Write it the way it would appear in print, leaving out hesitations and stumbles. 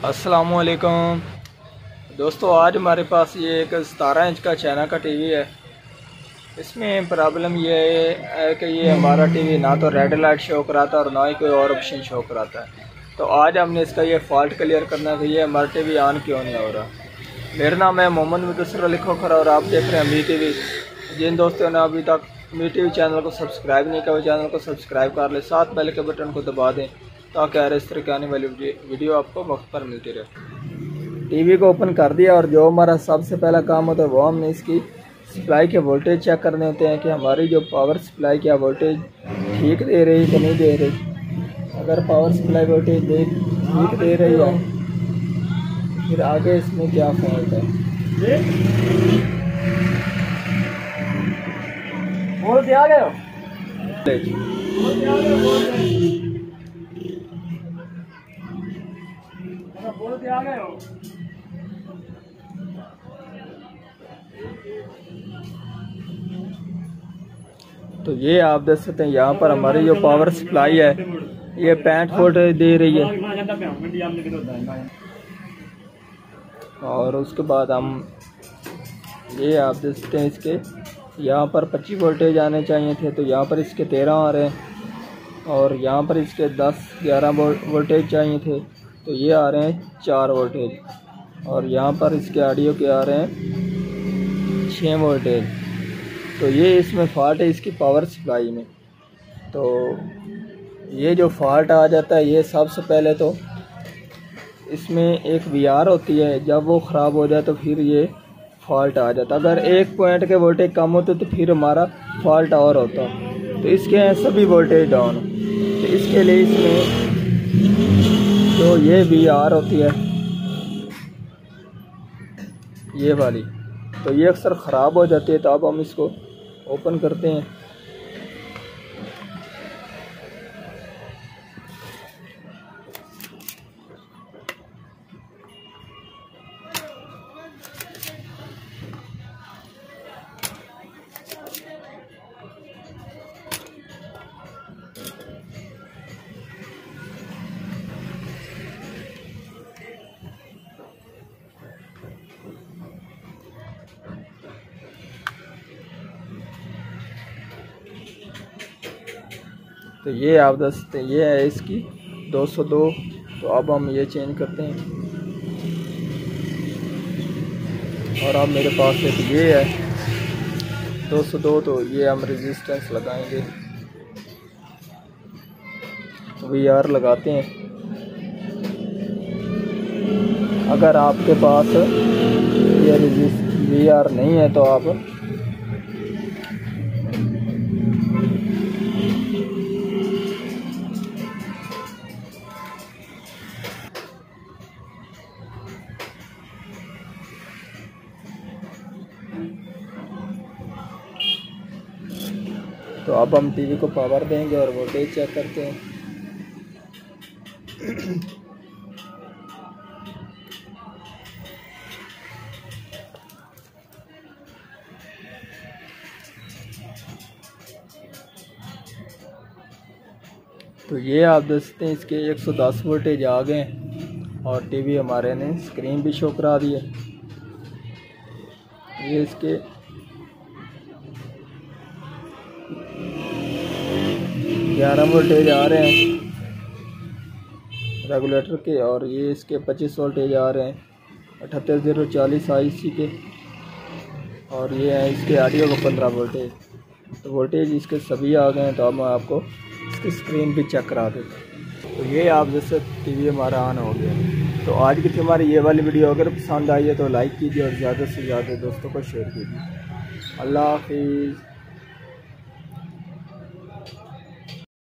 अस्सलामुअलैकुम दोस्तों, आज हमारे पास ये एक 17 इंच का चाइना का टीवी है। इसमें प्रॉब्लम ये है कि ये हमारा टीवी ना तो रेड लाइट शो कराता और ना ही कोई और ऑप्शन शो कराता है। तो आज हमने इसका ये फॉल्ट क्लियर करना है कि ये हमारा टीवी ऑन क्यों नहीं हो रहा। मेरा नाम है मोहम्मद मुदस्सिर अली खोखर और आप देख रहे हैं मी टीवी। जिन दोस्तों ने अभी तक मी टीवी चैनल को सब्सक्राइब नहीं किया वो चैनल को सब्सक्राइब कर ले, साथ बेल के बटन को दबा दें ताकि हर इस तरह की आने वाली वीडियो आपको वक्त पर मिलती रहे। टीवी को ओपन कर दिया और जो हमारा सबसे पहला काम होता है वो हमने इसकी सप्लाई के वोल्टेज चेक करने होते हैं कि हमारी जो पावर सप्लाई की वोल्टेज ठीक दे रही कि नहीं दे रही। अगर पावर सप्लाई वोल्टेज ठीक दे रही है फिर आगे इसमें क्या फॉल्ट है। बोल दिया गया तो ये आप देख सकते हैं यहाँ पर हमारी जो पावर सप्लाई है ये 65 वोल्ट दे रही है। और उसके बाद हम ये आप देख सकते हैं इसके यहाँ पर 25 वोल्टेज आने चाहिए थे, तो यहाँ पर इसके 13 आ रहे हैं। और यहाँ पर इसके 10-11 वोल्टेज चाहिए थे, तो ये आ रहे हैं 4 वोल्टेज। और यहाँ पर इसके ऑडियो के आ रहे हैं 6 वोल्टेज। तो ये इसमें फॉल्ट है इसकी पावर सप्लाई में। तो ये जो फॉल्ट आ जाता है ये सबसे पहले तो इसमें एक VR होती है, जब वो ख़राब हो जाए तो फिर ये फॉल्ट आ जाता। अगर एक पॉइंट के वोल्टेज कम होते तो फिर हमारा फॉल्ट और होता। तो इसके सभी वोल्टेज डाउन। तो इसके लिए इसमें जो ये VR होती है ये वाली, तो ये अक्सर ख़राब हो जाती है। तो अब हम इसको ओपन करते हैं। तो ये आप देख सकते हैं ये है इसकी 202। तो अब हम ये चेंज करते हैं। और अब मेरे पास एक ये है 202, तो ये हम रेजिस्टेंस लगाएंगे, VR लगाते हैं। अगर आपके पास ये VR नहीं है तो आप तो अब हम टीवी को पावर देंगे और वोल्टेज चेक करते हैं। तो ये आप देख सकते हैं इसके 110 वोल्टेज आ गए और टीवी हमारे ने स्क्रीन भी शो करा दी है। ये इसके 11 वोल्टेज आ रहे हैं रेगुलेटर के, और ये इसके 25 वोल्टेज आ रहे हैं 78040 IC के। और ये है इसके ऑडियो को 15 वोल्टेज। तो वोल्टेज इसके सभी आ गए हैं। तो अब मैं आपको इसकी स्क्रीन भी चेक करा देता हूँ। तो ये आप जैसे टीवी हमारा ऑन हो गया। तो आज की हमारी ये वाली वीडियो अगर पसंद आई है तो लाइक कीजिए और ज़्यादा से ज़्यादा दोस्तों को शेयर कीजिए। अल्लाह हाफिज़।